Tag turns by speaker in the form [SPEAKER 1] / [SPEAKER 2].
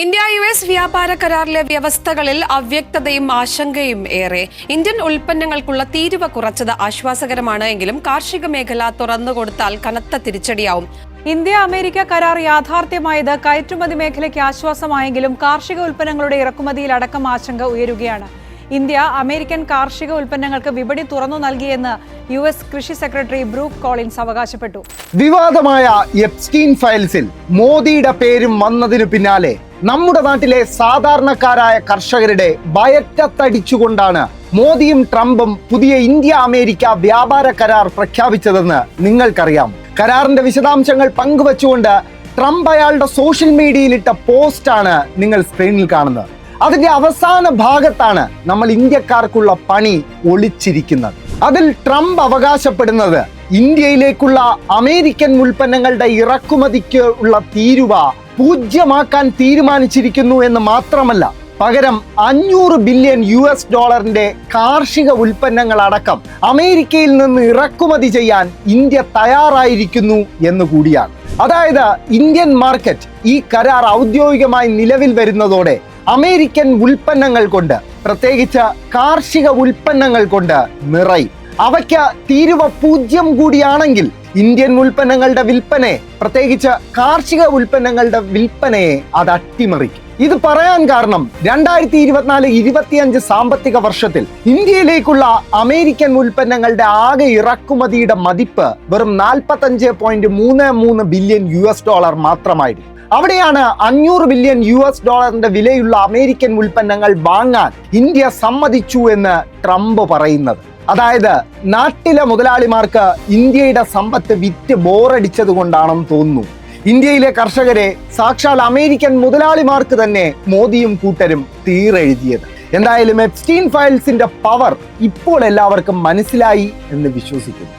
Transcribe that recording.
[SPEAKER 1] India US വ്യാപാര കരാറിലെ വ്യവസ്ഥകളിൽ അവ്യക്തതയും ആശങ്കയും ഏറെ. ഇന്ത്യൻ ഉൽപ്പന്നങ്ങൾക്കുള്ള തീരുവ കുറച്ചത് ആശ്വാസകരമാണ് എങ്കിലും കാർഷിക മേഖല തുറന്നുകൊടുത്താൽ കനത്ത തിരിച്ചടിയാവും.
[SPEAKER 2] ഇന്ത്യ അമേരിക്ക കരാർ യാഥാർത്ഥ്യമായത് കയറ്റുമതി മേഖലയ്ക്ക് ആശ്വാസമായെങ്കിലും കാർഷിക ഉൽപ്പന്നങ്ങളുടെ ഇറക്കുമതിയിലടക്കം ആശങ്ക ഉയരുകയാണ്. ഇന്ത്യ അമേരിക്കൻ കാർഷിക ഉൽപ്പന്നങ്ങൾക്ക് വിപണി തുറന്നു നൽകിയെന്ന് US കൃഷി സെക്രട്ടറി ബ്രൂക്ക് കോളിൻസ് അവകാശപ്പെട്ടു.
[SPEAKER 3] വിവാദമായ എപ്സ്റ്റീൻ ഫയൽസിൽ മോദിയുടെ പേരും വന്നതിനു പിന്നാലെ നമ്മുടെ നാട്ടിലെ സാധാരണക്കാരായ കർഷകരുടെ വയറ്റത്തടിച്ചുകൊണ്ടാണ് മോദിയും ട്രംപും പുതിയ ഇന്ത്യ അമേരിക്ക വ്യാപാര കരാർ പ്രഖ്യാപിച്ചതെന്ന് നിങ്ങൾക്കറിയാം. കരാറിന്റെ വിശദാംശങ്ങൾ പങ്കുവച്ചുകൊണ്ട് ട്രംപ് അയാളുടെ സോഷ്യൽ മീഡിയയിലിട്ട പോസ്റ്റാണ് നിങ്ങൾ സ്ക്രീനിൽ കാണുന്നത്. അതിന്റെ അവസാന ഭാഗത്താണ് നമ്മൾ ഇന്ത്യക്കാർക്കുള്ള പണി ഒളിച്ചിരിക്കുന്നത്. അതിൽ ട്രംപ് അവകാശപ്പെടുന്നത് ഇന്ത്യയിലേക്കുള്ള അമേരിക്കൻ ഉൽപ്പന്നങ്ങളുടെ ഇറക്കുമതിക്ക് ഉള്ള തീരുവ പൂജ്യമാക്കാൻ തീരുമാനിച്ചിരിക്കുന്നു എന്ന് മാത്രമല്ല, പകരം $500 ബില്യൺ കാർഷിക ഉൽപ്പന്നങ്ങൾ അടക്കം അമേരിക്കയിൽ നിന്ന് ഇറക്കുമതി ചെയ്യാൻ ഇന്ത്യ തയ്യാറായിരിക്കുന്നു എന്ന് കൂടിയാണ്. അതായത് ഇന്ത്യൻ മാർക്കറ്റ് ഈ കരാർ ഔദ്യോഗികമായി നിലവിൽ വരുന്നതോടെ അമേരിക്കൻ ഉൽപ്പന്നങ്ങൾ കൊണ്ട്, പ്രത്യേകിച്ച് കാർഷിക ഉൽപ്പന്നങ്ങൾ കൊണ്ട് നിറയും. അവയ്ക്ക് തീരുവ 0 കൂടിയാണെങ്കിൽ ഇന്ത്യൻ ഉൽപ്പന്നങ്ങളുടെ വിൽപ്പനയെ, പ്രത്യേകിച്ച് കാർഷിക ഉൽപ്പന്നങ്ങളുടെ വിൽപ്പനയെ അത് അട്ടിമറിക്കും. ഇത് പറയാൻ കാരണം 2024-25 സാമ്പത്തിക വർഷത്തിൽ ഇന്ത്യയിലേക്കുള്ള അമേരിക്കൻ ഉൽപ്പന്നങ്ങളുടെ ആകെ ഇറക്കുമതിയുടെ മതിപ്പ് വെറും $45.33 ബില്യൺ മാത്രമായിരുന്നു. അവിടെയാണ് $500 ബില്യൺ വിലയുള്ള അമേരിക്കൻ ഉൽപ്പന്നങ്ങൾ വാങ്ങാൻ ഇന്ത്യ സമ്മതിച്ചു എന്ന് ട്രംപ് പറയുന്നത്. അതായത് നാട്ടിലെ മുതലാളിമാർക്ക് ഇന്ത്യയുടെ സമ്പത്ത് വിറ്റ് ബോറടിച്ചത് കൊണ്ടാണെന്ന് തോന്നുന്നു ഇന്ത്യയിലെ കർഷകരെ സാക്ഷാൽ അമേരിക്കൻ മുതലാളിമാർക്ക് തന്നെ മോദിയും കൂട്ടരും തീരെഴുതിയത്. എന്തായാലും എപ്സ്റ്റീൻ ഫയൽസിന്റെ പവർ ഇപ്പോൾ എല്ലാവർക്കും മനസ്സിലായി എന്ന് വിശ്വസിക്കുന്നു.